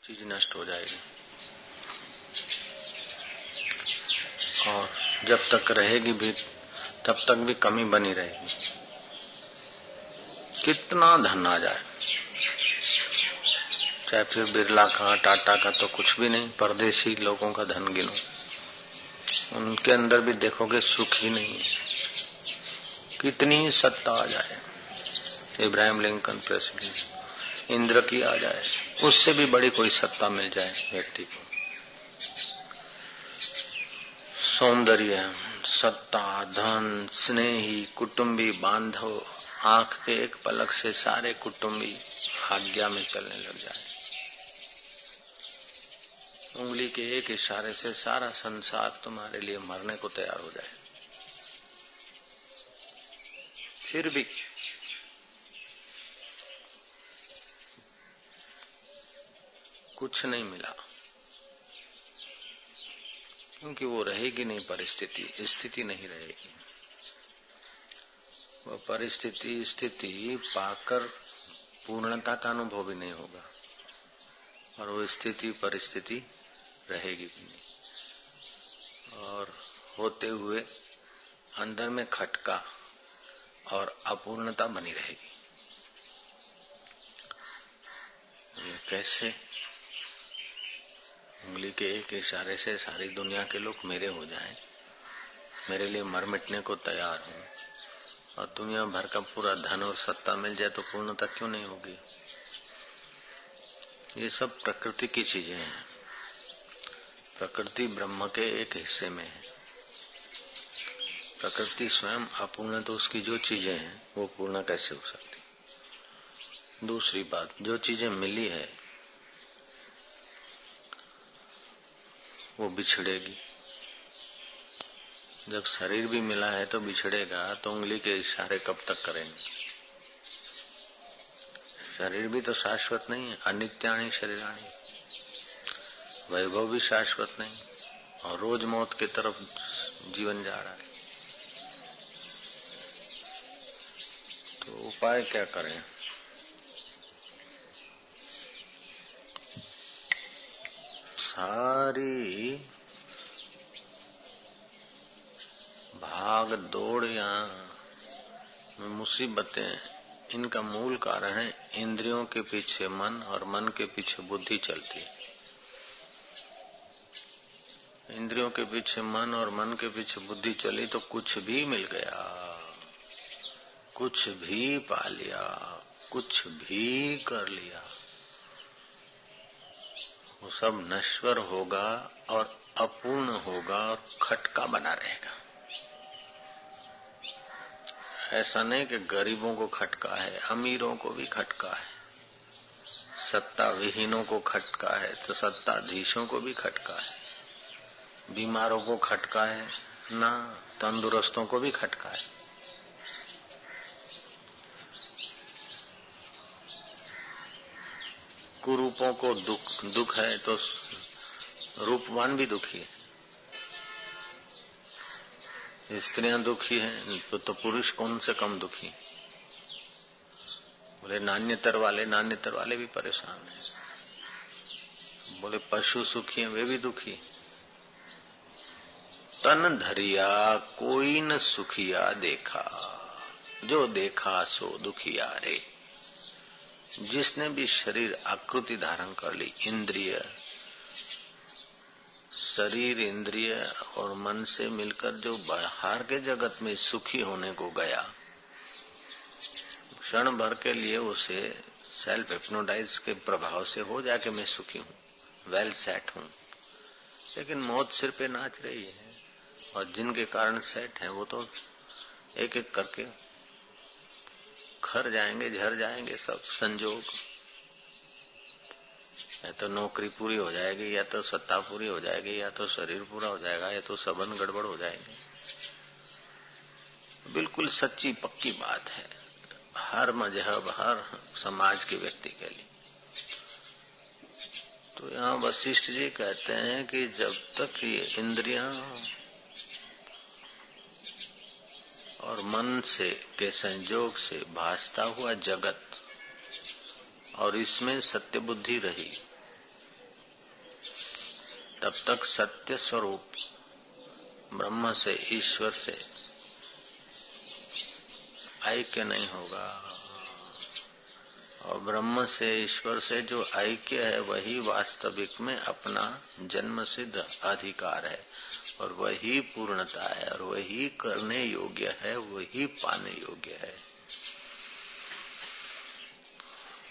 चीज नष्ट हो जाएगी। और जब तक रहेगी भी तब तक भी कमी बनी रहेगी। कितना धन आ जाए, चाहे फिर बिरला का टाटा का तो कुछ भी नहीं, परदेशी लोगों का धन गिनो, उनके अंदर भी देखोगे सुख ही नहीं है। कितनी सत्ता आ जाए, इब्राहिम लिंकन प्रेसिडेंट, इंद्र की आ जाए, उससे भी बड़ी कोई सत्ता मिल जाए व्यक्ति को, सौंदर्य, सत्ता, धन, स्नेही, कुटुंबी, बांधव, आंख के एक पलक से सारे कुटुंबी आज्ञा में चलने लग जाए, उंगली के एक इशारे से सारा संसार तुम्हारे लिए मरने को तैयार हो जाए, फिर भी कुछ नहीं मिला, क्योंकि वो रहेगी नहीं परिस्थिति, स्थिति नहीं रहेगी। वो परिस्थिति स्थिति पाकर पूर्णता का अनुभव भी नहीं होगा, और वो स्थिति परिस्थिति रहेगी भी नहीं, और होते हुए अंदर में खटका और अपूर्णता बनी रहेगी। ये कैसे? उंगली के एक इशारे से सारी दुनिया के लोग मेरे हो जाएं, मेरे लिए मर मिटने को तैयार हूं, और दुनिया भर का पूरा धन और सत्ता मिल जाए तो पूर्णता क्यों नहीं होगी? ये सब प्रकृति की चीजें हैं। प्रकृति ब्रह्म के एक हिस्से में है। प्रकृति स्वयं अपूर्ण, तो उसकी जो चीजें हैं वो पूर्ण कैसे हो सकती? दूसरी बात, जो चीजें मिली है वो बिछड़ेगी। जब शरीर भी मिला है तो बिछड़ेगा, तो उंगली के इशारे कब तक करेंगे? शरीर भी तो शाश्वत नहीं है, अनित्यानि शरीराणि, वैभव भी शाश्वत नहीं, और रोज मौत की तरफ जीवन जा रहा है। तो उपाय क्या करें? सारी भाग दौड़ या मुसीबतें, इनका मूल कारण है इंद्रियों के पीछे मन और मन के पीछे बुद्धि चलती है। इंद्रियों के पीछे मन और मन के पीछे बुद्धि चली तो कुछ भी मिल गया, कुछ भी पा लिया, कुछ भी कर लिया, वो सब नश्वर होगा और अपूर्ण होगा और खटका बना रहेगा। ऐसा नहीं कि गरीबों को खटका है, अमीरों को भी खटका है, सत्ता विहीनों को खटका है तो सत्ताधीशों को भी खटका है, बीमारों को खटका है ना, तंदुरुस्तों को भी खटका है। कुरूपों को दुख है तो रूपवान भी दुखी है, स्त्रियां दुखी हैं तो पुरुष कौन से कम दुखी? बोले नान्यतर वाले भी परेशान हैं, बोले पशु सुखी हैं, वे भी दुखी। तन धरिया कोई न सुखिया देखा, जो देखा सो दुखिया रे। जिसने भी शरीर आकृति धारण कर ली, इंद्रिय, शरीर, इंद्रिय और मन से मिलकर जो बाहर के जगत में सुखी होने को गया, क्षण भर के लिए उसे सेल्फ हिप्नोटाइज के प्रभाव से हो जाके मैं सुखी हूँ, वेल सेट हूँ, लेकिन मौत सिर पे नाच रही है, और जिनके कारण सेट है वो तो एक एक करके खर जाएंगे, झर जाएंगे सब संजोग। या तो नौकरी पूरी हो जाएगी, या तो सत्ता पूरी हो जाएगी, या तो शरीर पूरा हो जाएगा, या तो संबंध गड़बड़ हो जाएंगे। बिल्कुल सच्ची पक्की बात है हर मजहब, हर समाज के व्यक्ति के लिए। तो यहाँ वशिष्ठ जी कहते हैं कि जब तक ये इंद्रियां और मन से के संयोग से भासता हुआ जगत और इसमें सत्य बुद्धि रही, तब तक सत्य स्वरूप ब्रह्म से, ईश्वर से ऐक्य नहीं होगा। और ब्रह्म से, ईश्वर से जो ऐक्य है वही वास्तविक में अपना जन्म सिद्ध अधिकार है और वही पूर्णता है और वही करने योग्य है, वही पाने योग्य है।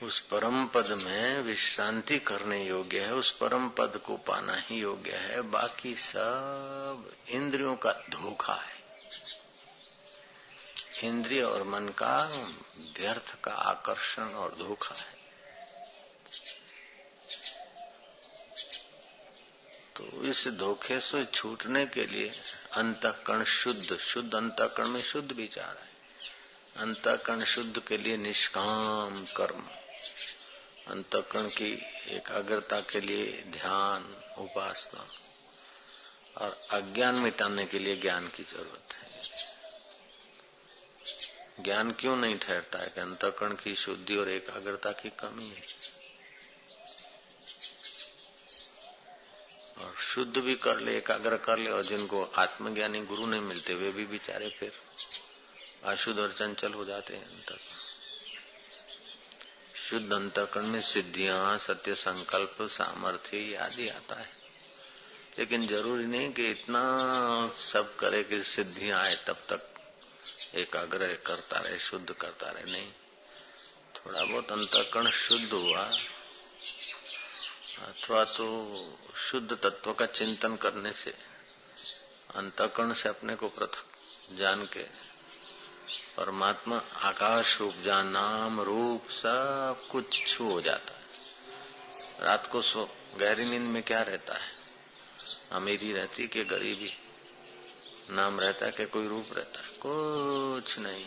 उस परम पद में विश्रांति करने योग्य है, उस परम पद को पाना ही योग्य है। बाकी सब इंद्रियों का धोखा है, इंद्रिय और मन का व्यर्थ का आकर्षण और धोखा है। तो इस धोखे से छूटने के लिए अंतःकरण शुद्ध, शुद्ध अंतःकरण में शुद्ध विचार है। अंतःकरण शुद्ध के लिए निष्काम कर्म, अंतःकरण की एकाग्रता के लिए ध्यान, उपासना और अज्ञान मिटाने के लिए ज्ञान की जरूरत है। ज्ञान क्यों नहीं ठहरता है कि अंतःकरण की शुद्धि और एकाग्रता की कमी है। और शुद्ध भी कर ले, एकाग्र कर ले, और जिनको आत्मज्ञानी गुरु नहीं मिलते वे भी बेचारे फिर अशुद्ध और चंचल हो जाते हैं। अंतःकरण शुद्ध अंतःकरण में सिद्धियां, सत्य संकल्प, सामर्थ्य आदि आता है। लेकिन जरूरी नहीं कि इतना सब करे कि सिद्धियां आए तब तक एकाग्र करता रहे, शुद्ध करता रहे। नहीं, थोड़ा बहुत अंतःकरण शुद्ध हुआ अथवा तो शुद्ध तत्व का चिंतन करने से, अंतःकरण से अपने को पृथक जान के परमात्मा आकाश रूप जान, नाम रूप सब कुछ छू हो जाता है। रात को गहरी नींद में क्या रहता है? अमीरी रहती कि गरीबी, नाम रहता है कि कोई रूप रहता है? कुछ नहीं।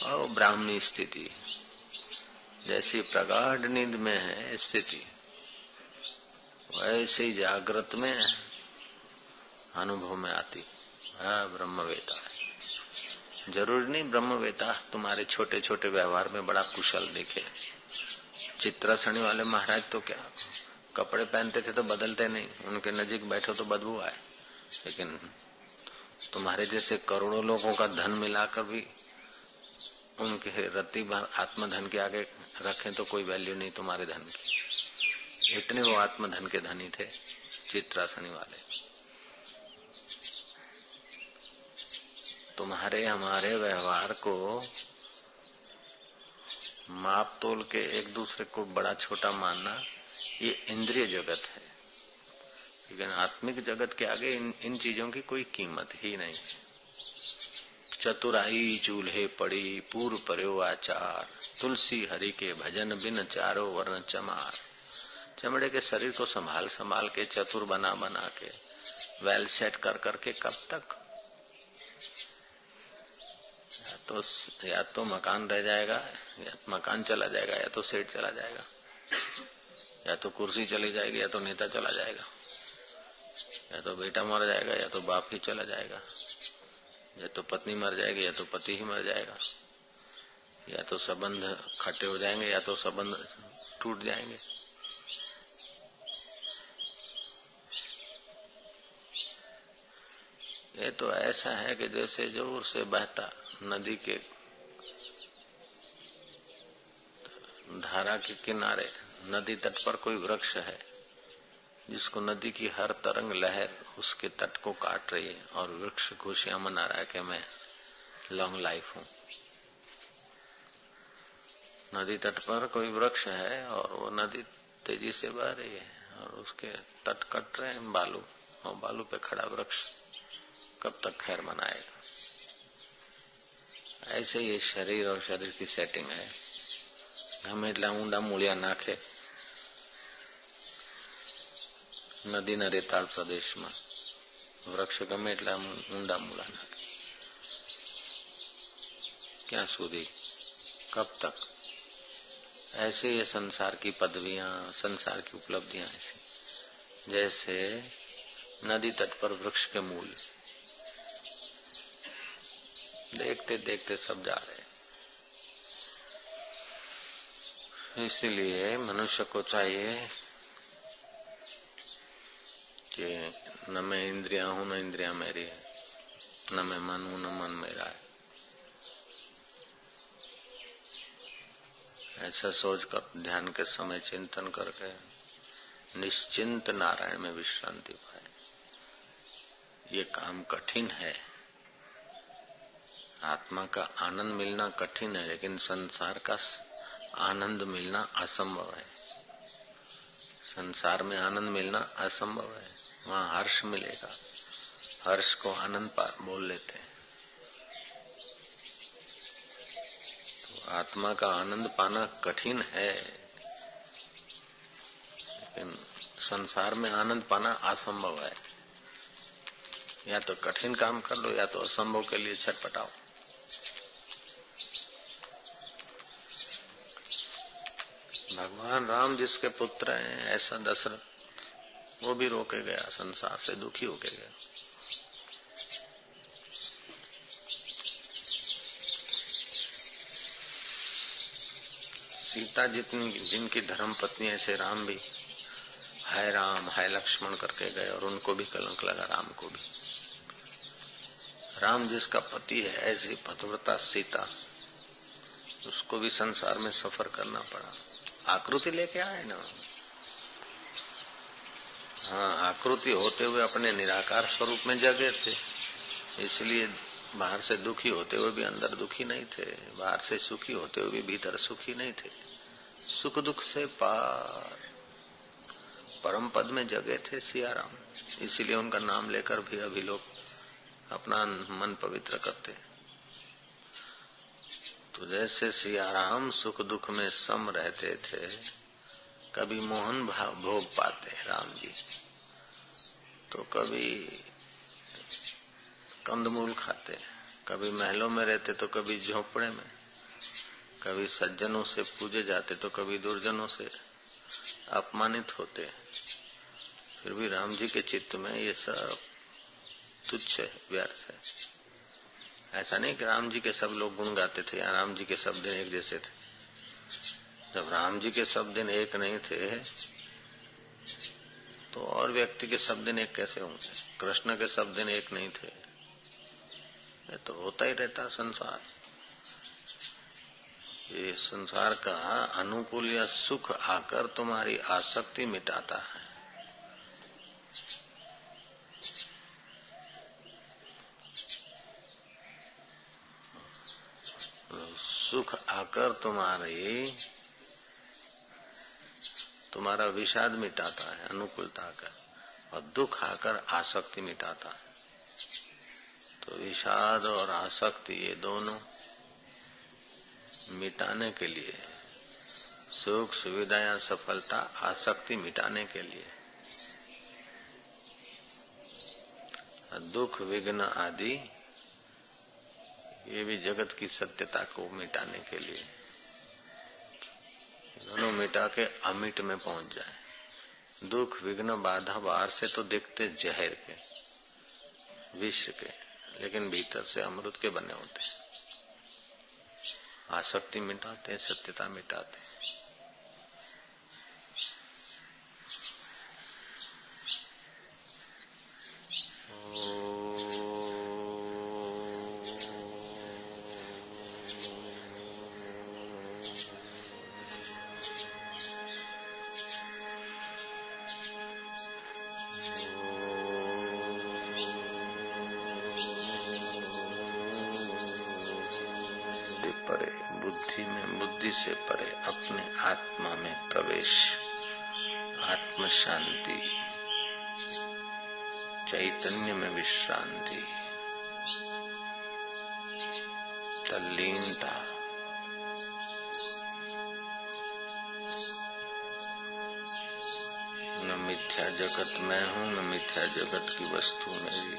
और ब्राह्मी स्थिति जैसी प्रगाढ़ नींद में है स्थिति, वैसे ही जागृत में अनुभव में आती है ब्रह्मवेता है। जरूरी नहीं ब्रह्मवेता तुम्हारे छोटे छोटे व्यवहार में बड़ा कुशल दिखे। चित्रासनी वाले महाराज तो क्या कपड़े पहनते थे तो बदलते नहीं, उनके नजीक बैठो तो बदबू आए। लेकिन तुम्हारे जैसे करोड़ों लोगों का धन मिलाकर भी उनके रत्ती भर आत्मधन के आगे रखें तो कोई वैल्यू नहीं तुम्हारे धन की। इतने वो आत्मधन के धनी थे चित्रासनी वाले। तुम्हारे हमारे व्यवहार को माप तोल के एक दूसरे को बड़ा छोटा मानना, ये इंद्रिय जगत है। लेकिन आत्मिक जगत के आगे इन चीजों की कोई कीमत ही नहीं है। चतुराई चूल्हे पड़ी, पूर्व पर्यो आचार, तुलसी हरि के भजन बिन चारो वर्ण चमार। चमड़े के शरीर को संभाल संभाल के, चतुर बना बना के, वेल सेट कर करके कब तक? या तो मकान रह जाएगा, या मकान चला जाएगा, या तो सेठ चला जाएगा, या तो कुर्सी चली जाएगी, या तो नेता चला जाएगा, या तो बेटा मर जाएगा, या तो बाप ही चला जाएगा, या तो पत्नी मर जाएगी, या तो पति ही मर जाएगा, या तो संबंध खट्टे हो जाएंगे, या तो संबंध टूट जाएंगे। ये तो ऐसा है कि जैसे जोर से बहता नदी के धारा के किनारे, नदी तट पर कोई वृक्ष है जिसको नदी की हर तरंग लहर उसके तट को काट रही है, और वृक्ष खुशियां मना रहा है कि मैं लॉन्ग लाइफ हूं। नदी तट पर कोई वृक्ष है और वो नदी तेजी से बह रही है और उसके तट कट रहे हैं बालू, और बालू पे खड़ा वृक्ष कब तक खैर मनाएगा। ऐसे ये शरीर और शरीर की सेटिंग है। हमें એટલા ઊંડા મૂળિયા નાખે નદીના રેતાળ પ્રદેશમાં, વૃક્ષ ગમે એટલા ઊંડા મૂળા નાખે, क्या सूदी कब तक? ऐसे ये संसार की पदवियां, संसार की उपलब्धियां ऐसी जैसे नदी तट पर वृक्ष के मूल, देखते देखते सब जा रहे। इसलिए मनुष्य को चाहिए कि न मैं इंद्रिया हूं न इंद्रिया मेरी है, न मैं मन हूं न मन मेरा है। ऐसा सोचकर ध्यान के समय चिंतन करके निश्चिंत नारायण में विश्रांति पाए। ये काम कठिन है, आत्मा का आनंद मिलना कठिन है, लेकिन संसार का आनंद मिलना असंभव है। संसार में आनंद मिलना असंभव है, वहां हर्ष मिलेगा। हर्ष को आनंद बोल लेते हैं। तो आत्मा का आनंद पाना कठिन है, लेकिन संसार में आनंद पाना असंभव है। या तो कठिन काम कर लो या तो असंभव के लिए छटपटाओ। भगवान राम जिसके पुत्र हैं, ऐसा दशरथ, वो भी रोके गया, संसार से दुखी होके गया। सीता जिनकी धर्म पत्नी, ऐसे राम भी हाय राम हाय लक्ष्मण करके गए और उनको भी कलंक लगा, राम को भी। राम जिसका पति है, ऐसी पतिव्रता सीता, उसको भी संसार में सफर करना पड़ा। आकृति लेके आए ना, हाँ, आकृति होते हुए अपने निराकार स्वरूप में जगे थे, इसलिए बाहर से दुखी होते हुए भी अंदर दुखी नहीं थे, बाहर से सुखी होते हुए भी भीतर सुखी नहीं थे। सुख दुख से पार परम पद में जगे थे सियाराम, इसीलिए उनका नाम लेकर भी अभी लोग अपना मन पवित्र करते। तो जैसे सियाराम सुख दुख में सम रहते थे, कभी मोहन भाव भोग पाते राम जी, तो कभी कंदमूल खाते, कभी महलों में रहते तो कभी झोपड़े में, कभी सज्जनों से पूजे जाते तो कभी दुर्जनों से अपमानित होते। फिर भी राम जी के चित्त में ये सब तुच्छ है, व्यर्थ है। ऐसा नहीं कि राम जी के सब लोग गुण गाते थे या राम जी के सब दिन एक जैसे थे। जब राम जी के सब दिन एक नहीं थे तो और व्यक्ति के सब दिन एक कैसे होंगे? कृष्ण के सब दिन एक नहीं थे। ये तो होता ही रहता संसार। ये संसार का अनुकूल या सुख आकर तुम्हारी आसक्ति मिटाता है। सुख आकर तुम्हारा विषाद मिटाता है, अनुकूलता आकर, और दुख आकर आसक्ति मिटाता है। तो विषाद और आसक्ति ये दोनों मिटाने के लिए, सुख सुविधा या सफलता आसक्ति मिटाने के लिए, दुख विघ्न आदि ये भी जगत की सत्यता को मिटाने के लिए, दोनों मिटा के अमिट में पहुंच जाए। दुख विघ्न बाधा बाहर से तो दिखते जहर के, विष के, लेकिन भीतर से अमृत के बने होते हैं। आसक्ति मिटाते, सत्यता मिटाते। परे बुद्धि से परे अपने आत्मा में प्रवेश, आत्म शांति, चैतन्य में विश्रांति, तल्लीनता, न मिथ्या जगत मैं हूँ, न मिथ्या जगत की वस्तु मेरी,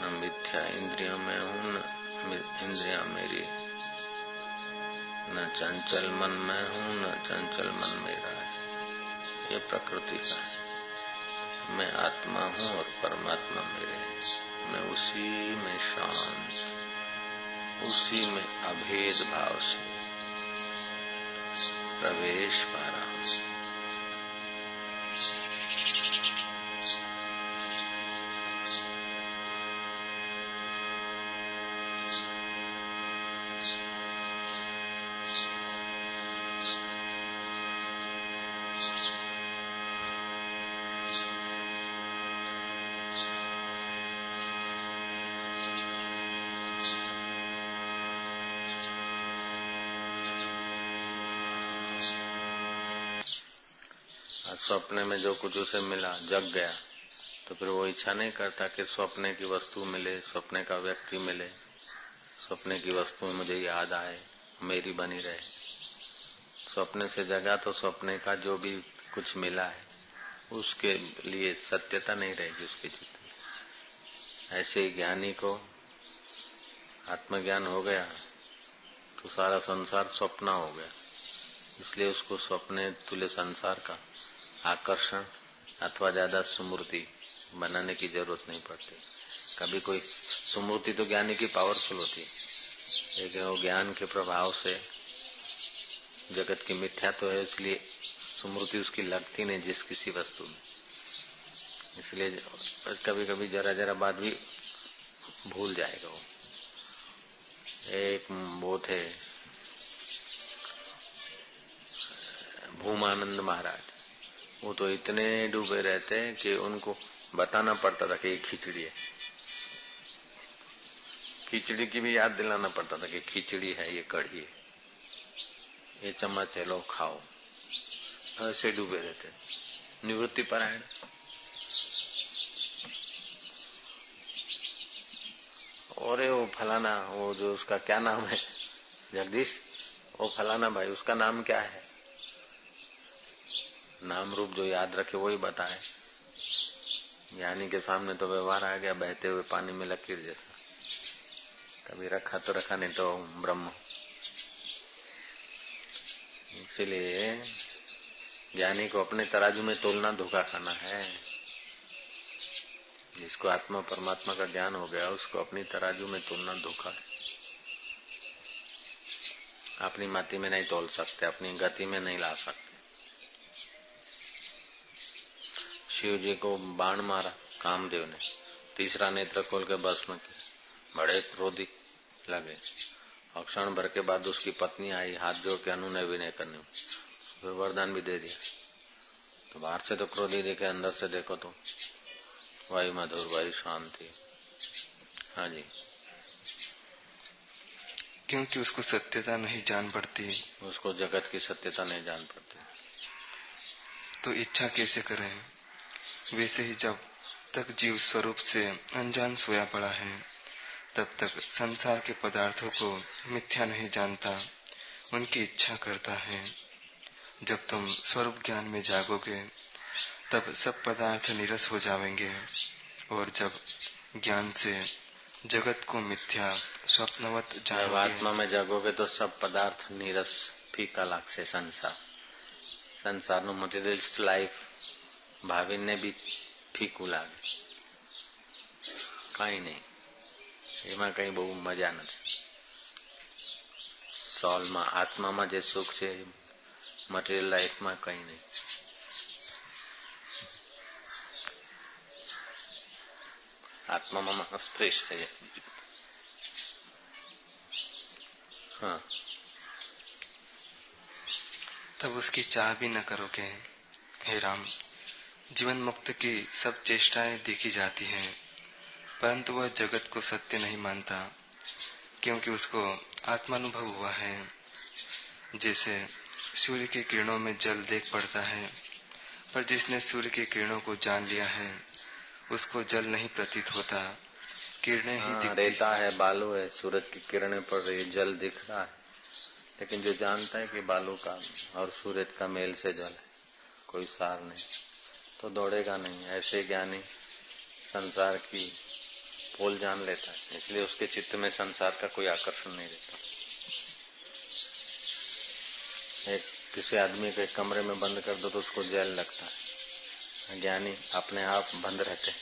न मिथ्या इंद्रिया मैं हूँ, न इंद्रिया मेरी, न चंचल मन मैं हूँ, न चंचल मन मेरा है। ये प्रकृति का है। मैं आत्मा हूँ और परमात्मा मेरे है। मैं उसी में शांत, उसी में अभेद भाव से प्रवेश पा रहा हूँ। स्वप्न में जो कुछ उसे मिला, जग गया, तो फिर वो इच्छा नहीं करता कि स्वप्न की वस्तु मिले, स्वप्न का व्यक्ति मिले, स्वप्न की वस्तु मुझे याद आए, मेरी बनी रहे। स्वप्न से जगा तो स्वप्न का जो भी कुछ मिला है उसके लिए सत्यता नहीं रहेगी उसके चित्त में। ऐसे ही ज्ञानी को आत्मज्ञान हो गया तो सारा संसार स्वप्न हो गया, इसलिए उसको स्वप्न तुल्य संसार का आकर्षण अथवा ज्यादा स्मृति बनाने की जरूरत नहीं पड़ती। कभी कोई स्मृति तो ज्ञानी की पावरफुल होती है, लेकिन वो ज्ञान के प्रभाव से जगत की मिथ्या तो है, इसलिए स्मृति उसकी लगती नहीं जिस किसी वस्तु में। इसलिए कभी कभी जरा जरा बात भी भूल जाएगा वो। एक वो थे भूमानंद महाराज, वो तो इतने डूबे रहते हैं कि उनको बताना पड़ता था कि ये खिचड़ी है। खिचड़ी की भी याद दिलाना पड़ता था कि खिचड़ी है, ये कढ़ी है, ये चम्मच है, लो खाओ। ऐसे डूबे रहते, निवृत्ति परायण। और वो फलाना, वो जो उसका क्या नाम है, जगदीश, वो फलाना भाई, उसका नाम क्या है? नाम रूप जो याद रखे वही बताए। ज्ञानी के सामने तो व्यवहार आ गया बहते हुए पानी में लकीर जैसा, कभी रखा तो रखा, नहीं तो ब्रह्म। इसलिए ज्ञानी को अपने तराजू में तोलना धोखा खाना है। जिसको आत्मा परमात्मा का ज्ञान हो गया उसको अपनी तराजू में तोलना धोखा है। अपनी माटी में नहीं तोल सकते, अपनी गति में नहीं ला सकते। शिव जी को बाण मारा कामदेव ने, तीसरा नेत्र खोल के भस्म किया, बड़े क्रोधी लगे। और क्षण भर के बाद उसकी पत्नी आई, हाथ जोड़ के अनुनय विनय करने, फिर वरदान भी दे दिया। तो बाहर से तो क्रोधी देखे, अंदर से देखो तो वायु मधुर, वायु शांति। हाँ जी, क्योंकि उसको सत्यता नहीं जान पड़ती, उसको जगत की सत्यता नहीं जान पड़ती, तो इच्छा कैसे करें? वैसे ही जब तक जीव स्वरूप से अनजान सोया पड़ा है, तब तक संसार के पदार्थों को मिथ्या नहीं जानता, उनकी इच्छा करता है। जब तुम स्वरूप ज्ञान में जागोगे तब सब पदार्थ निरस हो जाएंगे, और जब ज्ञान से जगत को मिथ्या स्वप्नवत जानोगे, जब आत्मा में जागोगे तो सब पदार्थ निरस फीका लागसे। संसारનું મટીરિયલિસ્ટ લાઈફ ભાવીને બી ફીકું લાગે, કઈ નહીં, એમાં કઈ બહુ મજા નથી। સોલમાં આત્મામાં જે સુખ છે મટીરિયલ લાઈફમાં કઈ નહીં। આત્મામાં માણસ ફ્રેશ થઈ જાય। हाँ, तब उसकी चाह भी न करोगे। हे राम, जीवन मुक्त की सब चेष्टाएं देखी जाती हैं, परंतु वह जगत को सत्य नहीं मानता, क्योंकि उसको आत्मानुभव हुआ है। जैसे सूर्य के किरणों में जल देख पड़ता है, पर जिसने सूर्य की किरणों को जान लिया है उसको जल नहीं प्रतीत होता, किरणें ही दिखती। रेता है, बालू है, सूरज की किरणें पड़ रही है, जल दिख रहा है, लेकिन जो जानता है कि बालू का और सूरज का मेल से जल है, कोई सार नहीं, तो दौड़ेगा नहीं। ऐसे ज्ञानी संसार की पोल जान लेता है, इसलिए उसके चित्त में संसार का कोई आकर्षण नहीं रहता। एक किसी आदमी को एक कमरे में बंद कर दो तो उसको जेल लगता है। ज्ञानी अपने आप बंद रहते,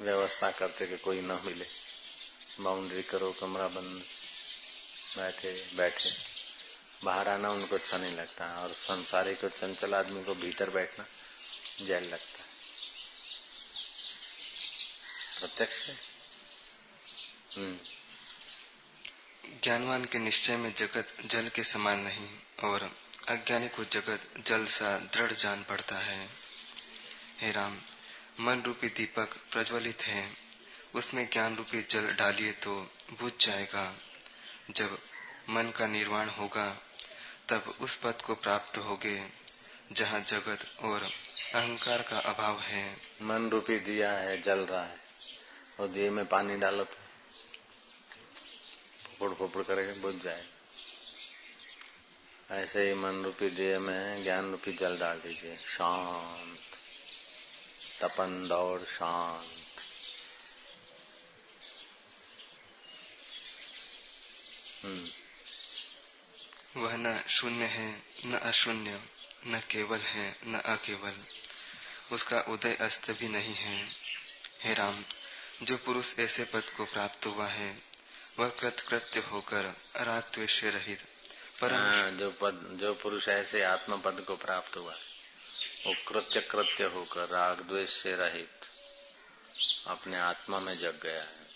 व्यवस्था करते कि कोई न मिले, बाउंड्री करो, कमरा बंद, बैठे बैठे, बाहर आना उनको अच्छा नहीं लगता। और संसारी को, चंचल आदमी को भीतर बैठना जेल लगता है। प्रत्यक्ष है। ज्ञानवान के निश्चय में जगत जल के समान नहीं, और अज्ञानी को जगत जल सा दृढ़ जान पड़ता है। हे राम, मन रूपी दीपक प्रज्वलित है, उसमें ज्ञान रूपी जल डालिए तो बुझ जाएगा। जब मन का निर्वाण होगा तब उस पद को प्राप्त होगे जहाँ जगत और अहंकार का अभाव है। मन रूपी दिया है, जल रहा है, और दिए में पानी डालो तो फुफड़ फुफड़ करेगा, बुझ जाएगा। ऐसे ही मन रूपी दिए में ज्ञान रूपी जल डाल दीजिए, शांत, तपन दौड़ शांत। वह न शून्य है, न अशून्य, न केवल है, न अकेवल। उसका उदय अस्त भी नहीं है। हे राम, जो पुरुष ऐसे पद को प्राप्त हुआ है वह कृतकृत्य होकर राग द्वेष से रहित परम। जो पुरुष ऐसे आत्म पद को प्राप्त हुआ वो कृत्य होकर राग द्वेष से रहित अपने आत्मा में जग गया है।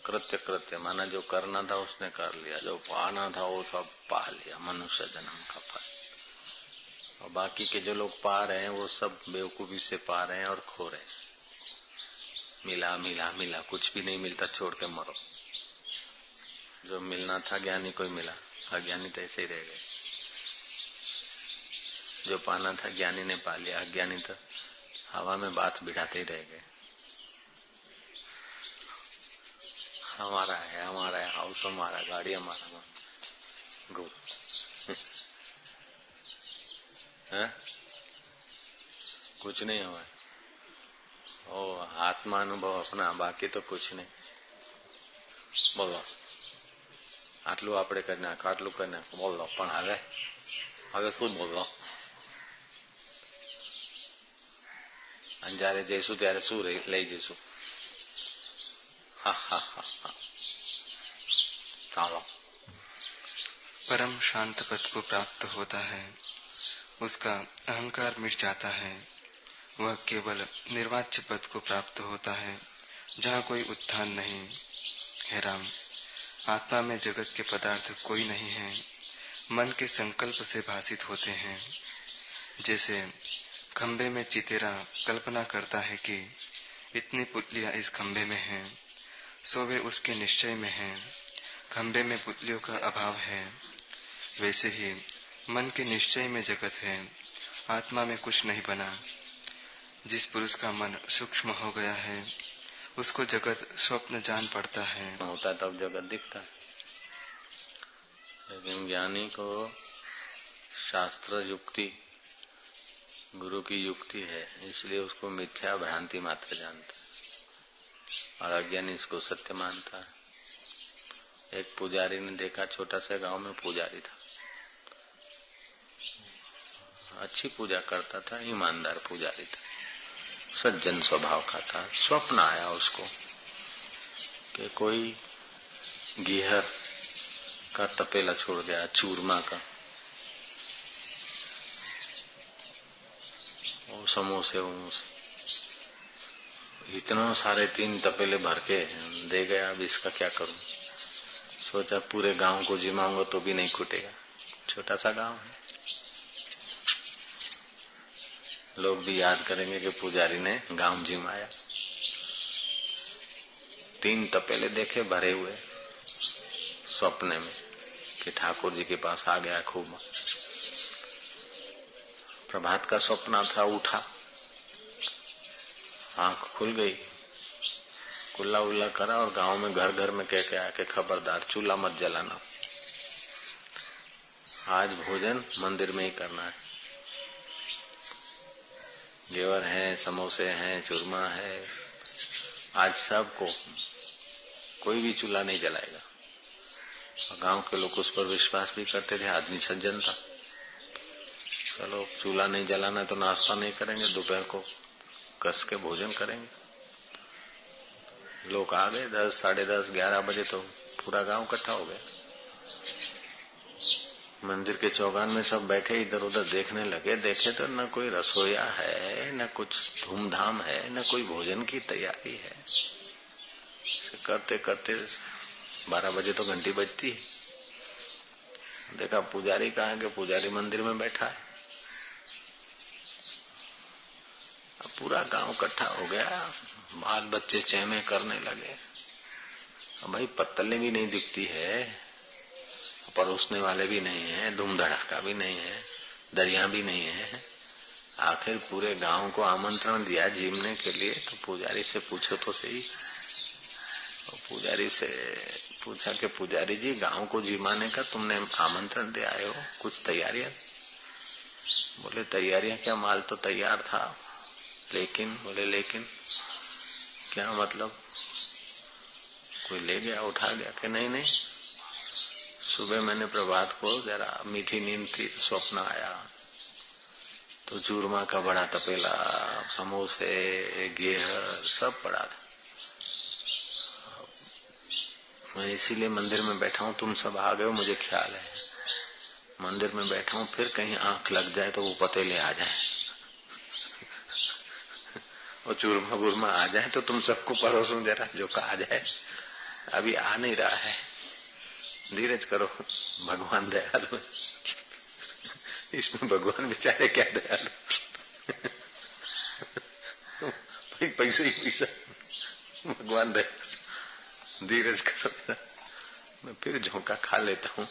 कृत्य माना जो करना था उसने कर लिया, जो पाना था वो सब पा लिया, मनुष्य जन्म का फल। और बाकी के जो लोग पा रहे हैं वो सब बेवकूफी से पा रहे हैं और खो रहे हैं। मिला मिला मिला, कुछ भी नहीं मिलता, छोड़ के मरो। जो मिलना था ज्ञानी को मिला, अज्ञानी तो ऐसे ही रह गए। जो पाना था ज्ञानी ने पा लिया, अज्ञानी तो हवा में बात बिठाते ही रह गए। हमारा है, हाउस हमारा, गाड़ी हमारा, गुड है, कुछ नहीं हुआ। ओ आत्मा अनुभव अपना, बाकी तो कुछ नहीं। बोलो આટલું આપણે કરી નાખો, આટલું કરી નાખો, બોલો પણ હવે શું બોલો? અને જયારે જઈશું ત્યારે શું લઈ જઈશું? ચાલો। परम शांत पद को प्राप्त होता है, उसका अहंकार मिट जाता है। वह केवल निर्वाच्य पद को प्राप्त होता है जहाँ कोई उत्थान नहीं। हे राम, आत्मा में जगत के पदार्थ कोई नहीं है, मन के संकल्प से भासित होते हैं। जैसे खंबे में चितेरा कल्पना करता है कि इतनी पुतलियां इस खंबे में हैं, सो वे उसके निश्चय में हैं। खंबे में पुतलियों का अभाव है, वैसे ही मन के निश्चय में जगत है, आत्मा में कुछ नहीं बना। जिस पुरुष का मन सूक्ष्म हो गया है उसको जगत स्वप्न जान पड़ता है। होता तब जगत दिखता है, लेकिन ज्ञानी को शास्त्र युक्ति, गुरु की युक्ति है, इसलिए उसको मिथ्या भ्रांति मात्र जानता है और अज्ञानी इसको सत्य मानता है। एक पुजारी ने देखा, छोटा सा गांव में पुजारी था, अच्छी पूजा करता था, ईमानदार पुजारी था, सज्जन स्वभाव का था। स्वप्न आया उसको कि कोई गीहर का तपेला छोड़ गया, चूरमा का, और समोसे वमोसे, इतना सारे 3 तपेले भर के दे गया। अब इसका क्या करूं? सोचा पूरे गांव को जिमाऊंगा तो भी नहीं छूटेगा, छोटा सा गांव है, लोग भी याद करेंगे कि पुजारी ने गांव जिमाया। 3 तपेले देखे भरे हुए स्वप्ने में कि ठाकुर जी के पास आ गया खूब। प्रभात का स्वप्न था, उठा, आंख खुल गई, कुल्ला उल्ला करा और गांव में घर घर में कह के आया कि खबरदार चूल्हा मत जलाना, आज भोजन मंदिर में ही करना है। घेवर है, समोसे हैं, चूरमा है, आज सबको, कोई भी चूल्हा नहीं जलाएगा। और गांव के लोग उस पर विश्वास भी करते थे, आदमी सज्जन था। चलो चूल्हा नहीं जलाना तो नाश्ता नहीं करेंगे, दोपहर को कस के भोजन करेंगे। लोग आ गए 10, साढ़े 10, 11 बजे तो पूरा गांव इकट्ठा हो गया। मंदिर के चौगान में सब बैठे इधर उधर देखने लगे। देखे तो न कोई रसोईया है, न कुछ धूमधाम है, न कोई भोजन की तैयारी है। करते करते 12 बजे तो घंटी बजती है। देखा पुजारी कहाँ है, कि पुजारी मंदिर में बैठा है। अब पूरा गांव इकट्ठा हो गया, बाल बच्चे चहमे करने लगे। अब भाई पत्तलें भी नहीं दिखती है, परोसने वाले भी नहीं है, धूम धड़ाका भी नहीं है, दरिया भी नहीं है। आखिर पूरे गांव को आमंत्रण दिया जीमने के लिए, तो पुजारी से पूछो तो सही। तो पुजारी से पूछा कि पुजारी जी, गांव को जिमाने का तुमने आमंत्रण दे आए हो, कुछ तैयारियां? बोले तैयारियां क्या, माल तो तैयार था, लेकिन बोले लेकिन क्या मतलब? कोई ले गया, उठा गया? कि नहीं नहीं, सुबह मैंने प्रभात को जरा मीठी नींद थी, स्वप्न आया तो चूरमा का बड़ा तपेला, समोसे, घेर सब पड़ा था। मैं इसीलिए मंदिर में बैठा हूँ, तुम सब आ गए हो, मुझे ख्याल है मंदिर में बैठा हूँ, फिर कहीं आंख लग जाए तो वो पतेले आ जाए और चूरमा बुरमा आ जाए तो तुम सबको परोसूं जरा, जो कहा जाए। अभी आ नहीं रहा है, धीरज करो, भगवान दयालु। इसमें भगवान बेचारे क्या दयालु पैसे ही पैसा, भगवान दयालु। धीरज करो, मैं फिर झोंका खा लेता हूँ,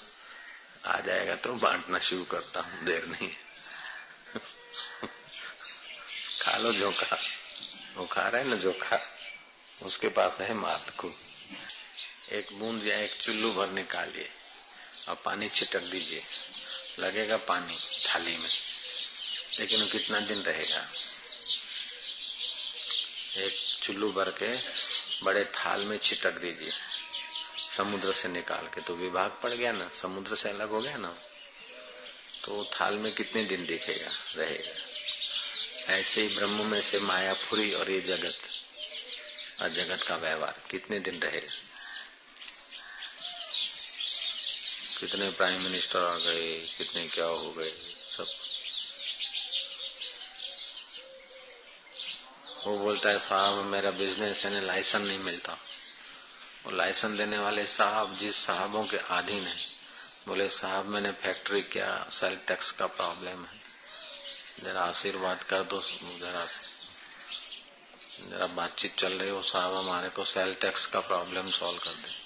आ जाएगा तो बांटना शुरू करता हूँ, देर नहीं है। खा लो झोंका, वो खा रहा है ना झोंका, उसके पास है माल को। एक बूंद या एक चुल्लू भर निकालिए और पानी छिटक दीजिए, लगेगा पानी थाली में, लेकिन वो कितना दिन रहेगा? एक चुल्लू भर के बड़े थाल में छिटक दीजिए, समुद्र से निकाल के, तो विभाग पड़ गया ना, समुद्र से अलग हो गया ना, तो थाल में कितने दिन दिखेगा, रहेगा। ऐसे ही ब्रह्म में से मायापुरी और ये जगत और जगत का व्यवहार कितने दिन रहेगा? कितने प्राइम मिनिस्टर आ गए, कितने क्या हो गए, सब। वो बोलता है साहब मेरा बिजनेस है ना, लाइसेंस नहीं मिलता। वो लाइसेंस देने वाले साहब जिस साहबों के अधीन है, बोले साहब मैंने फैक्ट्री किया, सेल टैक्स का प्रॉब्लम है, जरा आशीर्वाद कर दो, जरा बातचीत चल रही हो साहब, हमारे को सेल टैक्स का प्रॉब्लम सॉल्व कर दे।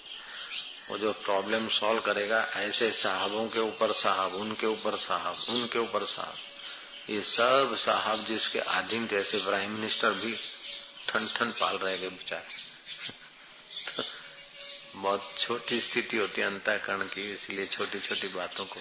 वो जो प्रॉब्लम सॉल्व करेगा, ऐसे साहबों के ऊपर साहब, उनके ऊपर साहब, उनके ऊपर साहब, ये सब साहब जिसके अधीन, जैसे प्राइम मिनिस्टर भी ठन ठन पाल रहेंगे बेचारे। बहुत छोटी स्थिति होती है अंतःकरण की, इसलिए छोटी छोटी बातों को